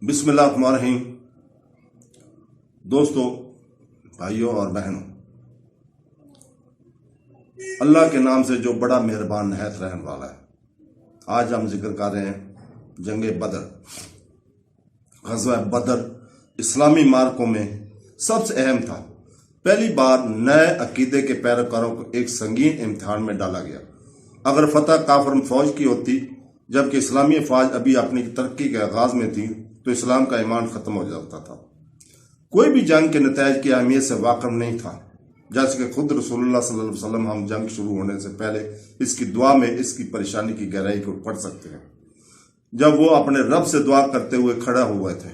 بسم اللہ الرحمن الرحیم۔ دوستو، بھائیوں اور بہنوں، اللہ کے نام سے جو بڑا مہربان نہایت رحم والا ہے، آج ہم ذکر کر رہے ہیں جنگ بدر۔ غزوہ بدر اسلامی معرکوں میں سب سے اہم تھا۔ پہلی بار نئے عقیدے کے پیروکاروں کو ایک سنگین امتحان میں ڈالا گیا۔ اگر فتح کافر فوج کی ہوتی جبکہ اسلامی فوج ابھی اپنی ترقی کے آغاز میں تھی تو اسلام کا ایمان ختم ہو جاتا تھا۔ کوئی بھی جنگ کے نتائج کی اہمیت سے واقف نہیں تھا، جیسے کہ خود رسول اللہ صلی اللہ علیہ وسلم ہم جنگ شروع ہونے سے پہلے اس کی دعا میں اس کی پریشانی کی گہرائی کو پڑھ سکتے ہیں، جب وہ اپنے رب سے دعا کرتے ہوئے کھڑا ہوئے تھے: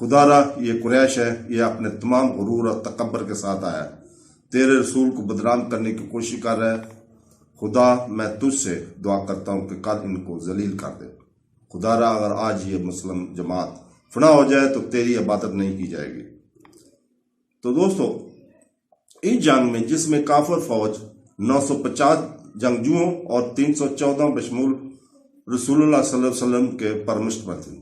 خدارا، یہ قریش ہے، یہ اپنے تمام غرور اور تکبر کے ساتھ آیا ہے، تیرے رسول کو بدنام کرنے کی کوشش کر رہا ہے۔ خدا، میں تجھ سے دعا کرتا ہوں کہ کل ان کو ذلیل کر دے۔ خدارا، اگر آج یہ مسلم جماعت فنا ہو جائے تو تیری عبادت نہیں کی جائے گی۔ تو دوستو، اس جنگ میں جس میں کافر فوج 950 جنگجوؤں اور 314 بشمول رسول اللہ صلی اللہ علیہ وسلم کے پر مشتمل تھی۔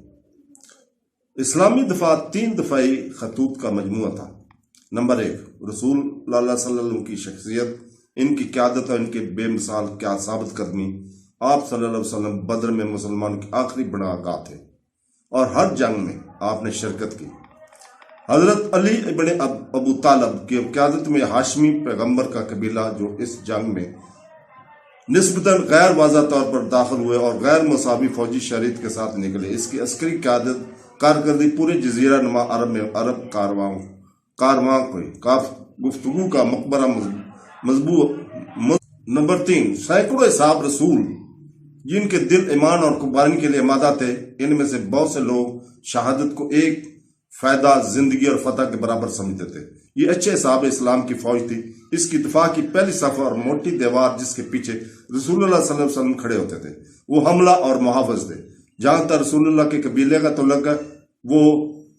اسلامی دفاع 3 دفاعی خطوط کا مجموعہ تھا۔ نمبر 1، رسول اللہ صلی اللہ علیہ وسلم کی شخصیت، ان کی قیادت اور ان کے بے مثال کیا ثابت قدمی۔ آپ صلی اللہ علیہ وسلم بدر میں مسلمانوں کی آخری بنا گاہ تھے اور ہر جنگ میں آپ نے شرکت کی۔ حضرت علی ابن ابو طالب کی قیادت میں ہاشمی پیغمبر کا قبیلہ جو اس جنگ میں نسبتاً غیر واضح طور پر داخل ہوئے اور غیر مساوی فوجی شریعت کے ساتھ نکلے، اس کی عسکری قیادت کارکردگی پورے جزیرہ نما عرب میں عرب کارواں کوئی گفتگو کا مقبرہ مضبوط۔ نمبر 3، سینکڑوں اصحاب رسول جن کے دل ایمان اور قربانی کے لیے آمادہ تھے، ان میں سے بہت سے لوگ شہادت کو ایک فائدہ زندگی اور فتح کے برابر سمجھتے تھے۔ یہ اچھے اصحاب اسلام کی فوج تھی۔ اس کی دفاع کی پہلی صف اور موٹی دیوار جس کے پیچھے رسول اللہ صلی اللہ علیہ وسلم کھڑے ہوتے تھے، وہ حملہ اور محافظ تھے۔ جہاں تک رسول اللہ کے قبیلے کا تعلق ہے، وہ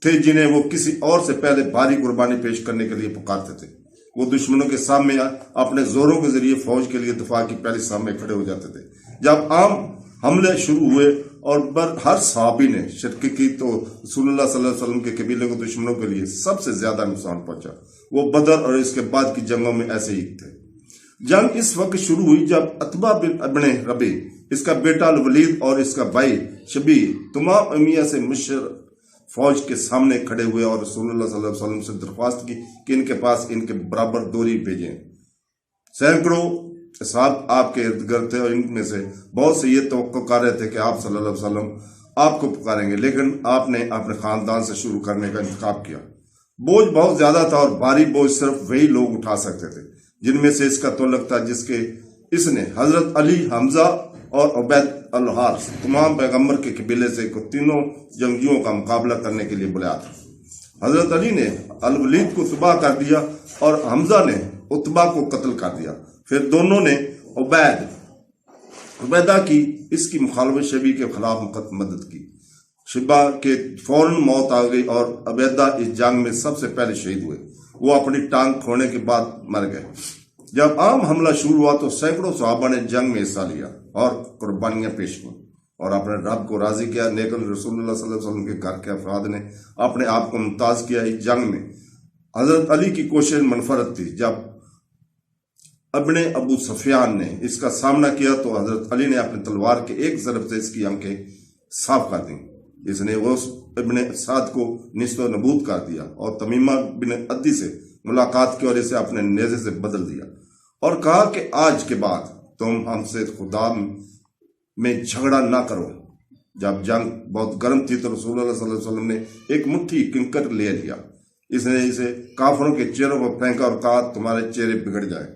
تھے جنہیں وہ کسی اور سے پہلے بھاری قربانی پیش کرنے کے لیے پکارتے تھے۔ وہ دشمنوں کے سامنے اپنے زوروں کے ذریعے فوج کے لیے دفاع کی پہلی صف میں کھڑے ہو جاتے تھے۔ جب عام حملے شروع ہوئے اور ہر صحابی نے شرکت کی تو رسول اللہ صلی اللہ علیہ وسلم کے قبیلے کو دشمنوں کے لیے سب سے زیادہ نقصان پہنچا۔ وہ بدر اور اس کے بعد کی جنگوں میں ایسے ہی تھے۔ جنگ اس وقت شروع ہوئی جب عتبہ بن ابن ربی، اس کا بیٹا الولید اور اس کا بھائی شبی تمام امیہ سے مشر فوج کے سامنے کھڑے ہوئے اور رسول اللہ صلی اللہ علیہ وسلم سے درخواست کی کہ ان کے پاس ان کے برابر دوری بھیجیں۔ سینکڑوں اصحاب آپ کے ارد گرد تھے اور ان میں سے بہت سے یہ توقع کر رہے تھے کہ آپ صلی اللہ علیہ وسلم آپ کو پکاریں گے، لیکن آپ نے اپنے خاندان سے شروع کرنے کا انتخاب کیا۔ بوجھ بہت زیادہ تھا اور بھاری بوجھ صرف وہی لوگ اٹھا سکتے تھے جن میں سے اس کا تعلق تھا اس نے حضرت علی، حمزہ اور عبید الحارث تمام پیغمبر کے قبیلے سے کو تینوں جنگجوؤں کا مقابلہ کرنے کے لیے بلایا تھا۔ حضرت علی نے الولید کو تباہ کر دیا اور حمزہ نے عتبہ کو قتل کر دیا۔ پھر دونوں نے عبیدہ کی اس کی مخالفت شبی کے خلاف مدد کی۔ شبہ کے فوراً موت آ گئی اور عبیدہ اس جنگ میں سب سے پہلے شہید ہوئے۔ وہ اپنی ٹانگ کھونے کے بعد مر گئے۔ جب عام حملہ شروع ہوا تو سینکڑوں صحابہ نے جنگ میں حصہ لیا اور قربانیاں پیش کی اور اپنے رب کو راضی کیا، لیکن رسول اللہ صلی اللہ علیہ وسلم کے گھر کے افراد نے اپنے آپ کو ممتاز کیا۔ اس جنگ میں حضرت علی کی کوشش منفرد تھی۔ جب ابن ابو سفیان نے اس کا سامنا کیا تو حضرت علی نے اپنی تلوار کے ایک ضرب سے اس کی آنکھیں صاف کر دیں۔ اس نے غوث ابن سعد کو نیست و نبود کر دیا اور تمیمہ بن عدی سے ملاقات کی اور اسے اپنے نیزے سے بدل دیا اور کہا کہ آج کے بعد تم ہم سے خدا میں جھگڑا نہ کرو۔ جب جنگ بہت گرم تھی تو رسول اللہ صلی اللہ علیہ وسلم نے ایک مٹھی کنکر لے لیا۔ اس نے اسے کافروں کے چہروں پر پھینکا اور کہا، تمہارے چہرے بگڑ جائیں،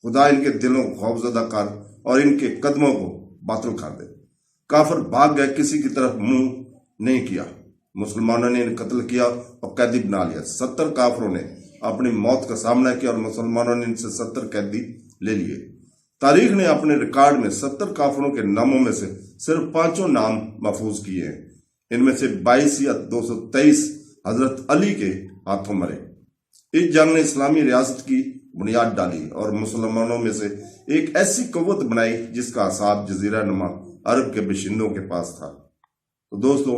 خدا ان کے دلوں کو خوفزدہ کر اور ان کے قدموں کو باطل کر دے۔ کافر بھاگ گئے، کسی کی طرف منہ نہیں کیا۔ مسلمانوں نے انہیں قتل کیا اور قیدی بنا لیا۔ 70 کافروں نے اپنی موت کا سامنا کیا اور مسلمانوں نے ان سے 70 قیدی لے لیے۔ تاریخ نے اپنے ریکارڈ میں 70 کافروں کے ناموں میں سے صرف 5 نام محفوظ کیے ہیں۔ ان میں سے 22 یا 223 حضرت علی کے ہاتھوں مرے۔ اس جنگ نے اسلامی ریاست کی بنیاد ڈالی اور مسلمانوں میں سے ایک ایسی قوت بنائی جس کا حساب جزیرہ نما عرب کے باشندوں کے پاس تھا۔ تو دوستو،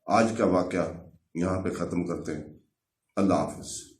آج کا واقعہ یہاں پہ ختم کرتے ہیں۔ اللہ حافظ۔